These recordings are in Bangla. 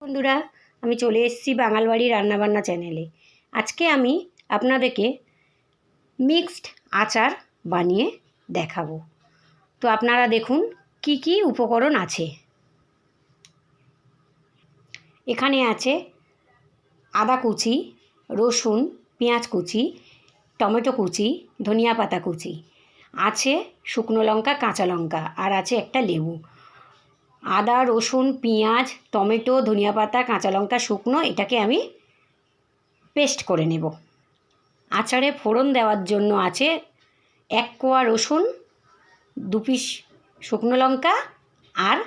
বন্ধুরা, আমি চলে এসেছি বাঙালবাড়ি রান্নাবান্না চ্যানেলে। আজকে আমি আপনাদেরকে মিক্সড আচার বানিয়ে দেখাবো। তো আপনারা দেখুন কি কি উপকরণ আছে। এখানে আছে আদা কুচি, রসুন, পেঁয়াজ কুচি, টমেটো কুচি, ধনিয়া পাতা কুচি, আছে শুকনো লঙ্কা, কাঁচা লঙ্কা, আর আছে একটা লেবু। আদা, রসুন, পেঁয়াজ, টমেটো, ধনিয়া পাতা, কাঁচা লঙ্কা শুকনো, এটাকে আমি পেস্ট করে নেব। আচারে ফোড়ন দেওয়ার জন্য আছে 1 কোয়া রসুন, 2 পিস শুকনো লঙ্কা আর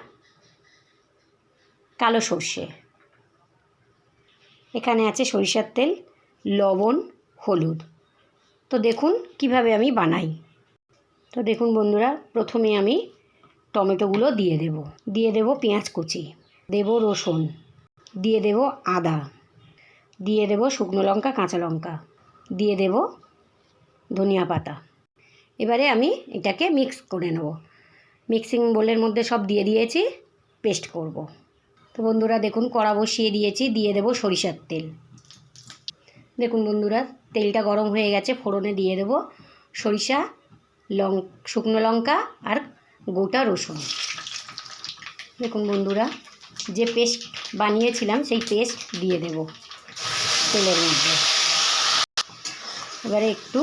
কালো সর্ষে। এখানে আছে সরিষার তেল, লবণ, হলুদ। তো দেখুন কিভাবে আমি বানাই। তো দেখুন বন্ধুরা, প্রথমে আমি টমেটোগুলো দিয়ে দেব পেঁয়াজ কুচি, দেব রসুন, দিয়ে দেব আদা, দিয়ে দেব শুকনো লঙ্কা, কাঁচা লঙ্কা, দিয়ে দেব ধনিয়া পাতা। এবারে আমি এটাকে মিক্স করে নেব। মিক্সিং বোলের মধ্যে সব দিয়ে দিয়েছি, পেস্ট করব। তো বন্ধুরা দেখুন, কড়া বসিয়ে দিয়েছি, দিয়ে দেব সরিষার তেল। দেখুন বন্ধুরা, তেলটা গরম হয়ে গেছে, ফোড়নে দিয়ে দেব সরিষা, শুকনো লঙ্কা আর গোটা রসুন। দেখুন বন্ধুরা, যে পেস্ট বানিয়েছিলাম সেই পেস্ট দিয়ে দেব তেলের মধ্যে। এবারে একটু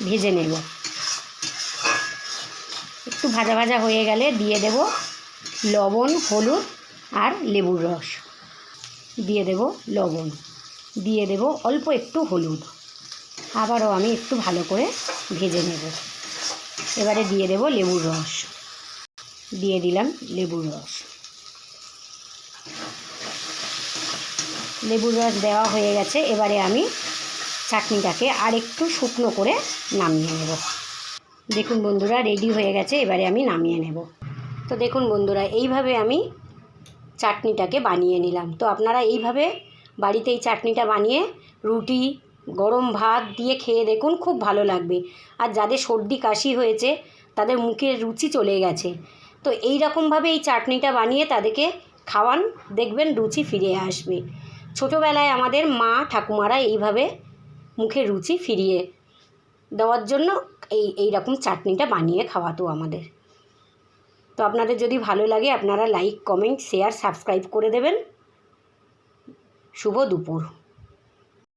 ভেজে নেব। একটু ভাজা ভাজা হয়ে গেলে দিয়ে দেব লবণ, হলুদ আর লেবুর রস, দিয়ে দেব লবণ, দিয়ে দেব অল্প একটু হলুদ। আবারও আমি একটু ভালো করে ভেজে নেব। এবারে দিয়ে দেব লেবুর রস, দিয়ে দিলাম লেবুর রস। লেবুর রস দেওয়া হয়ে গেছে। এবারে আমি চাটনিটাকে আর একটু শুকনো করে নামিয়ে নেব। দেখুন বন্ধুরা, রেডি হয়ে গেছে। এবারে আমি নামিয়ে নেব। তো দেখুন বন্ধুরা, এইভাবে আমি চাটনিটাকে বানিয়ে নিলাম। তো আপনারা এইভাবে বাড়িতে এই চাটনিটা বানিয়ে রুটি, গরম ভাত দিয়ে খেয়ে দেখুন, খুব ভালো লাগবে। আর যাদের সর্দি কাশি হয়েছে, তাদের মুখের রুচি চলে গেছে, তো এই রকমভাবে এই চাটনিটা বানিয়ে তাদেরকে খাওয়ান, দেখবেন রুচি ফিরে আসবে। ছোটোবেলায় আমাদের মা ঠাকুমারা এইভাবে মুখের রুচি ফিরিয়ে দেওয়ার জন্য এই রকম চাটনিটা বানিয়ে খাওয়াতো আমাদের। তো আপনাদের যদি ভালো লাগে, আপনারা লাইক, কমেন্ট, শেয়ার, সাবস্ক্রাইব করে দেবেন। শুভ দুপুর।